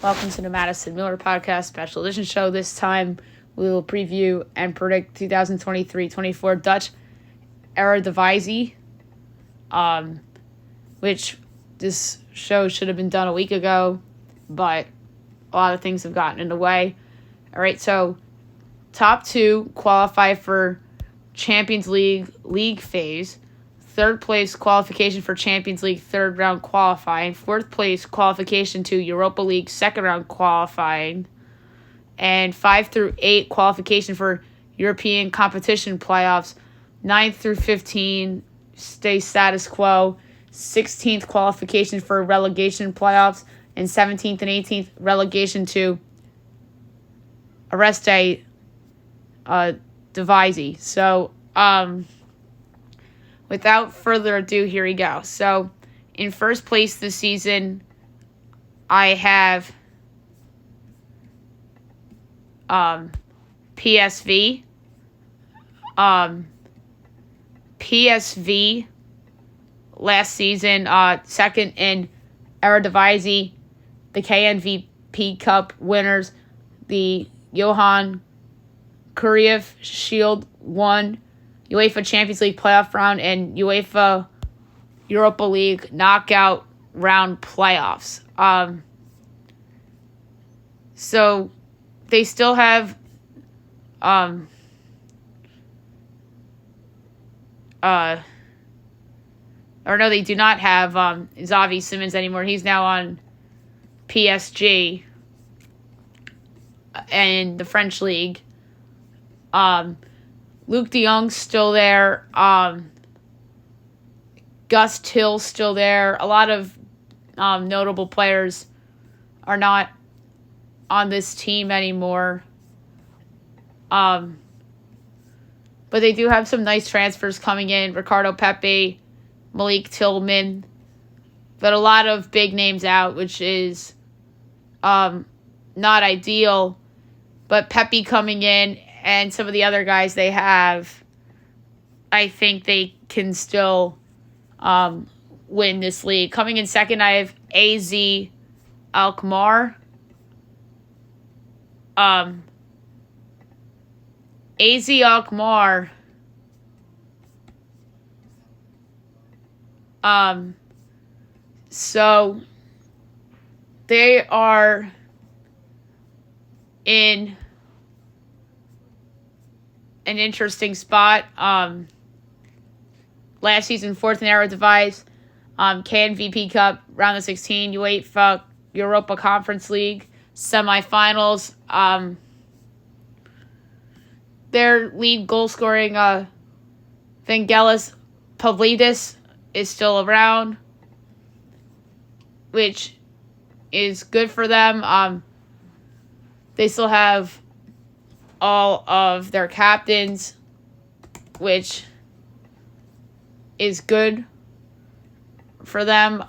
Welcome to the Madison Miller Podcast Special Edition show. This time we will preview and predict 2023-24 Dutch Eredivisie, which this show should have been done a week ago, but a lot of things have gotten in the way. All right, so top two qualify for Champions League phase. Third place qualification for Champions League third round qualifying. Fourth place qualification to Europa League second round qualifying. And 5 through 8 qualification for European competition playoffs. 9 through 15 stay status quo. 16th qualification for relegation playoffs. And 17th and 18th relegation to Eredivisie. So, without further ado, here we go. So, in first place this season, I have PSV. PSV last season, second in Eredivisie, the KNVB Cup winners, the Johan Cruyff Shield won, UEFA Champions League playoff round, and UEFA Europa League knockout round playoffs. So they still have or no, they do not have Xavi Simons anymore. He's now on PSG and the French league. Luke de Jong's still there. Gus Till's still there. A lot of notable players are not on this team anymore. But they do have some nice transfers coming in. Ricardo Pepe, Malik Tillman. But a lot of big names out, which is not ideal. But Pepe coming in and some of the other guys they have, I think they can still win this league. Coming in second, I have AZ Alkmaar. AZ Alkmaar. So they are in an interesting spot. Last season, fourth in Eredivisie, KNVB Cup, round of 16, UEFA Europa Conference League, semifinals. Their lead goal scoring, Vangelis Pavlidis, is still around, which is good for them. They still have all of their captains, which is good for them.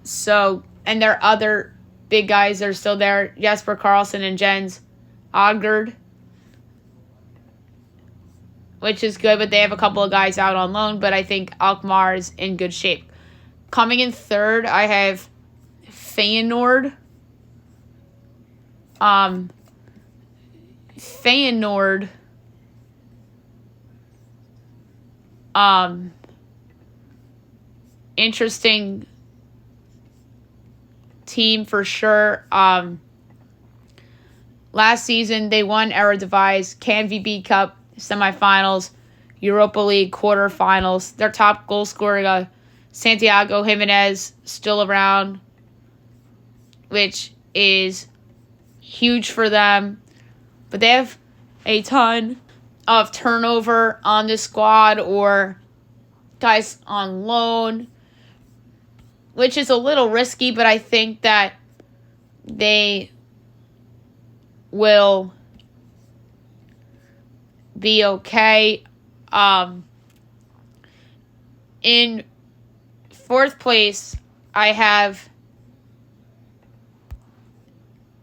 So, and their other big guys are still there. Jesper Karlsson and Jens Ogdard, which is good, but they have a couple of guys out on loan, but I think Alkmaar is in good shape. Coming in third, I have Feyenoord. Feyenoord interesting team for sure. Last season they won Eredivisie, KNVB Cup semifinals, Europa League quarterfinals. Their top goal scorer, Santiago Jimenez, still around, which is huge for them. But they have a ton of turnover on the squad or guys on loan, which is a little risky, but I think that they will be okay. In fourth place, I have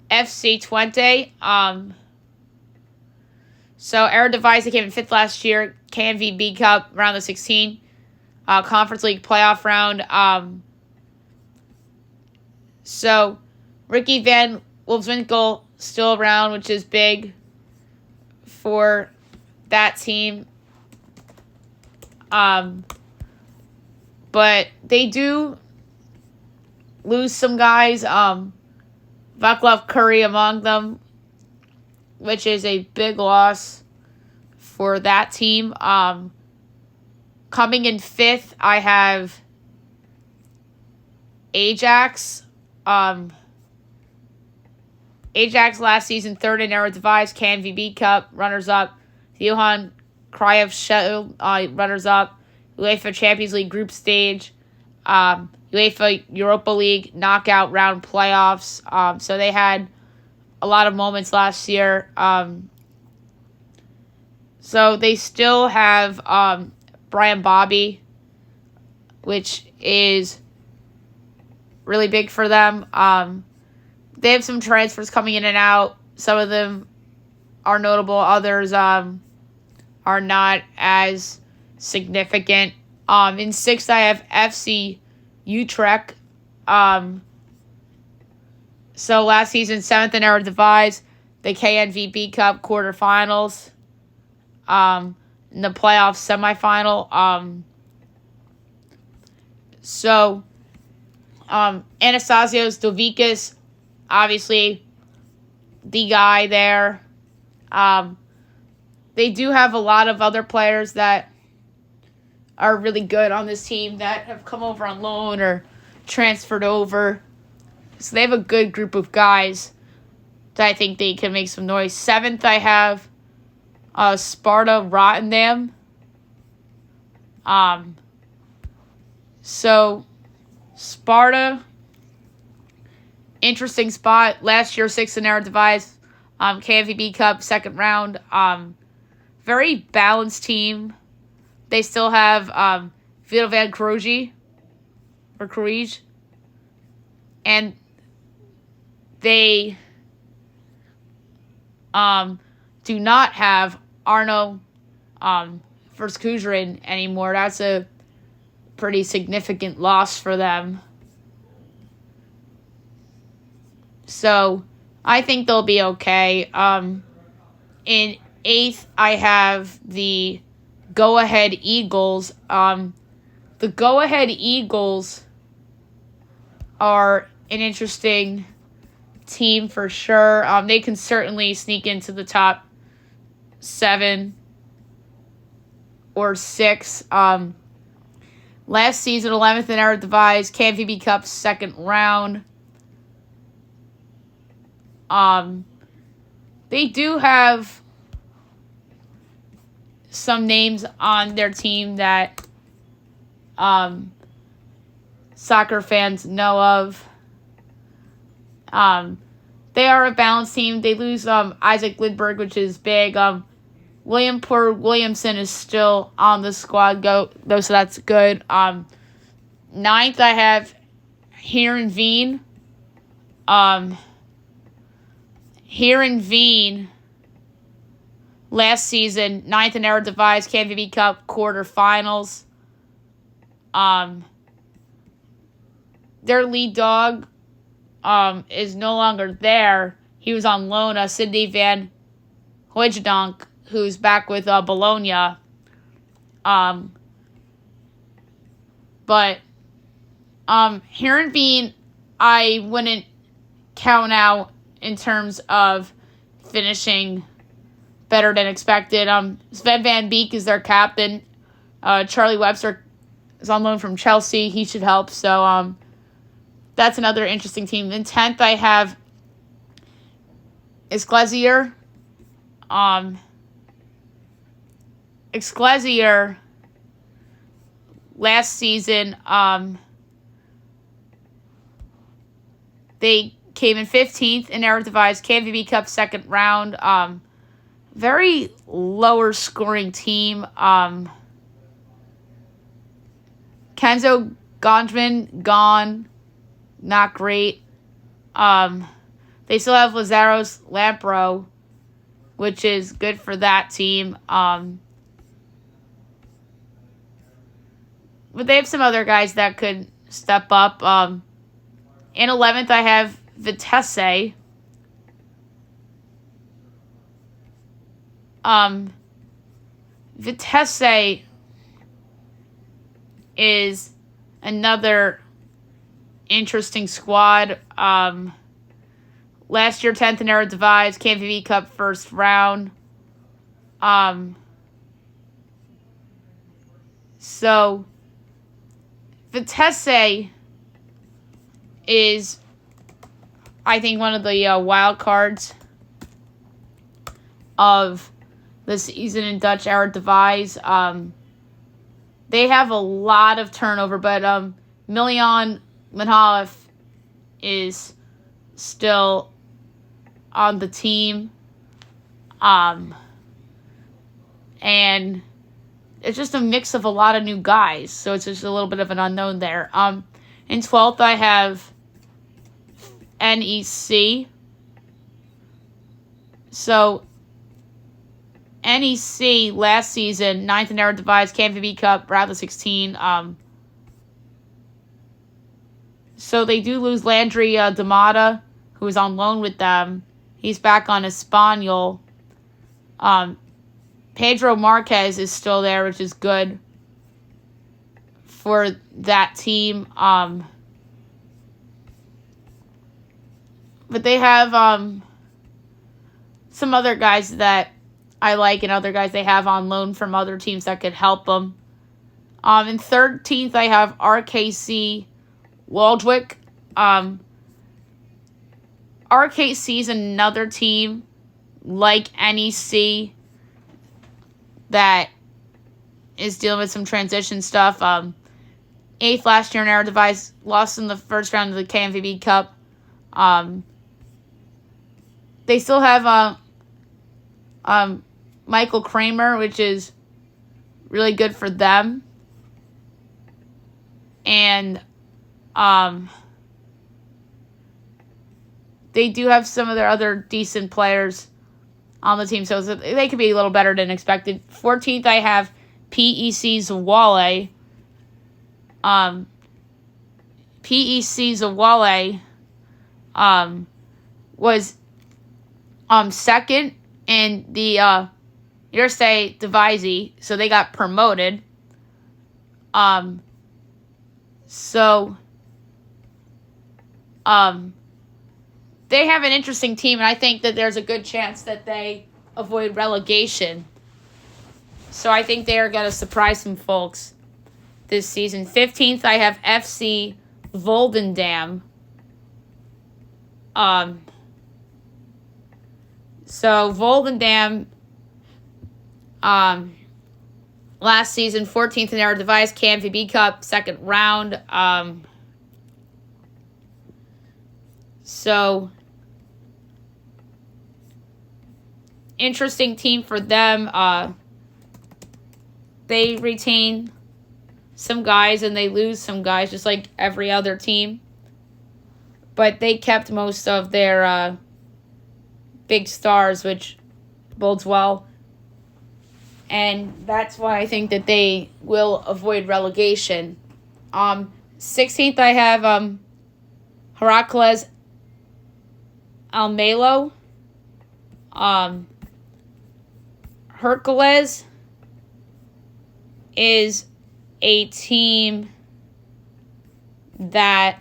FC Twente. So Eredivisie came in fifth last year. KNVB Cup, round of 16. Conference League playoff round. So, Ricky Van Wolfswinkel still around, which is big for that team. But they do lose some guys. Vaclav Curry among them, which is a big loss for that team. Coming in fifth, I have Ajax. Ajax last season, third in Eredivisie, KNVB Cup, runners-up. Johan Cruyff Shield, runners-up. UEFA Champions League group stage. UEFA Europa League knockout round playoffs. So they had a lot of moments last year. So they still have Brian Bobby, which is really big for them. They have some transfers coming in and out. Some of them are notable. Others are not as significant. In sixth, I have FC Utrecht. So last season, seventh in Eredivisie, the KNVB Cup quarterfinals, in the playoff semifinal. Anastasios Dovikas, obviously the guy there. They do have a lot of other players that are really good on this team that have come over on loan or transferred over. So they have a good group of guys that I think they can make some noise. Seventh, I have Sparta Rotterdam. So Sparta, interesting spot. Last year, sixth in Eredivisie, KNVB Cup, second round. Very balanced team. They still have Vito van Kroege, and they do not have Arno Verskujeren anymore. That's a pretty significant loss for them. So I think they'll be okay. In eighth, I have the Go Ahead Eagles. The Go Ahead Eagles are an interesting team for sure. They can certainly sneak into the top 7 or 6. Last season, 11th in Eredivisie, KNVB Cup second round. They do have some names on their team that soccer fans know of. They are a balanced team. They lose Isaac Lindbergh, which is big. William Poor Williamson is still on the squad, though, so that's good. Ninth, I have Heerenveen. Heerenveen, last season, 9th in Eredivisie, KNVB Cup quarterfinals. Their lead dog is no longer there. He was on loan, Sidney van Hooijdonk, who's back with Bologna. But Heerenveen, I wouldn't count out in terms of finishing better than expected. Sven Van Beek is their captain. Charlie Webster is on loan from Chelsea. He should help. So that's another interesting team. In 10th, I have Excelsior. Excelsior last season, they came in 15th in Eredivisie, KNVB Cup second round. Very lower scoring team. Kenzo Gondman gone, not great. They still have Lazaros Lampro, which is good for that team. But they have some other guys that could step up. In 11th, I have Vitesse. Vitesse is another interesting squad. Last year, 10th in Eredivisie, KNVB Cup first round. So, Vitesse is, I think, one of the wild cards of the season in Dutch Eredivisie. They have a lot of turnover, but Milian Manhalef is still on the team. And it's just a mix of a lot of new guys, so it's just a little bit of an unknown there. In 12th, I have NEC. So, NEC last season, 9th in Eredivisie, KNVB Cup, round of 16. So they do lose Landry Damata, who is on loan with them. He's back on Espanyol. Pedro Marquez is still there, which is good for that team. But they have some other guys that I like and other guys they have on loan from other teams that could help them. In 13th, I have RKC Waldwick. RKC is another team like NEC that is dealing with some transition stuff. 8th last year in Eredivisie, lost in the first round of the KNVB Cup. They still have Michael Kramer, which is really good for them. And they do have some of their other decent players on the team, so they could be a little better than expected. 14th, I have PEC Zawale. PEC Zawale was second in the Eredivisie, so they got promoted. They have an interesting team, and I think that there's a good chance that they avoid relegation. So I think they are going to surprise some folks this season. 15th, I have FC Volendam. So Volendam, last season, 14th in Eredivisie, KNVB Cup, second round. So interesting team for them. They retain some guys and they lose some guys, just like every other team. But they kept most of their big stars, which bodes well. And that's why I think that they will avoid relegation. 16th, I have Heracles Almelo. Hercules is a team that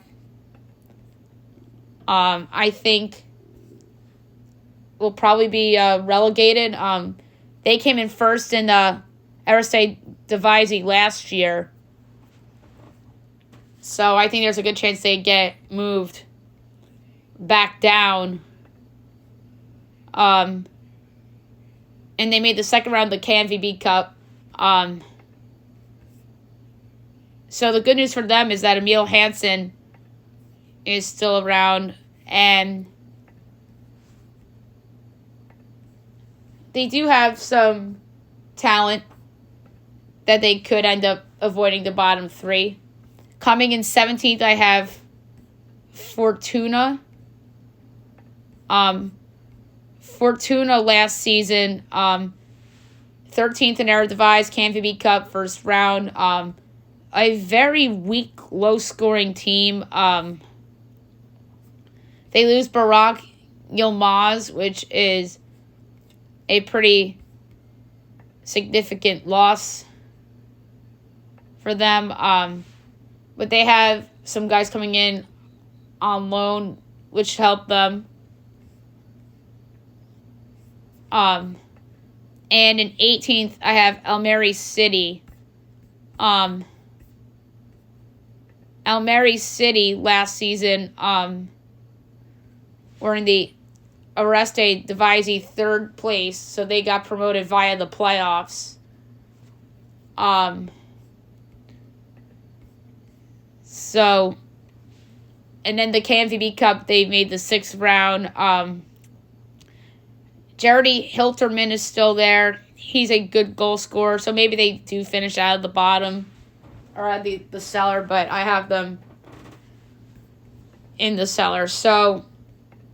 I think will probably be relegated. They came in first in the Eredivisie last year. So I think there's a good chance they get moved back down. And they made the second round of the KNVB Cup. So the good news for them is that Emil Hansen is still around, and they do have some talent that they could end up avoiding the bottom three. Coming in 17th, I have Fortuna. Fortuna last season, 13th in Eredivisie, KNVB Cup, first round. A very weak, low-scoring team. They lose Barak Yilmaz, which is a pretty significant loss for them. But they have some guys coming in on loan, which help them. And in 18th, I have Almeri City. Almeri City last season were in the Eredivisie third place, so they got promoted via the playoffs. And then the KMVB Cup, they made the 6th round. Jardy Hilterman is still there. He's a good goal scorer, so maybe they do finish out of the bottom or at the cellar, but I have them in the cellar. So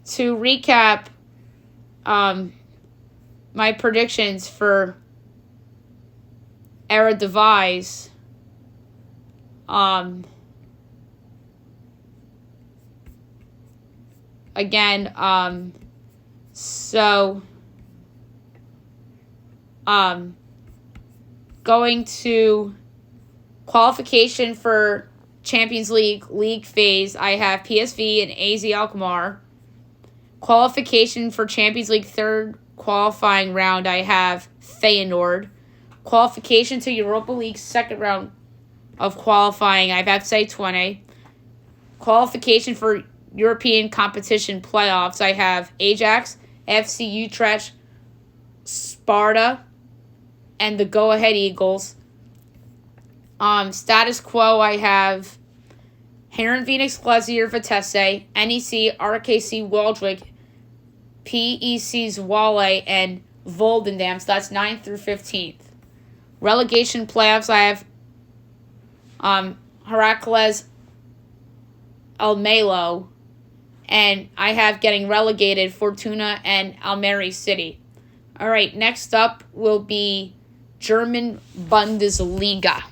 to recap my predictions for Eredivisie, going to qualification for Champions League phase, I have PSV and AZ Alkmaar. Qualification for Champions League third qualifying round, I have Feyenoord. Qualification to Europa League second round of qualifying, I have FC Twente. Qualification for European competition playoffs, I have Ajax, FC Utrecht, Sparta, and the Go Ahead Eagles. Status quo, I have Heerenveen, Glazier, Vitesse, NEC, RKC, Waldwijk, PEC Zwolle, and Volendam. So that's 9th through 15th. Relegation playoffs, I have Heracles Almelo, and I have getting relegated Fortuna and Almeri City. All right, next up will be German Bundesliga.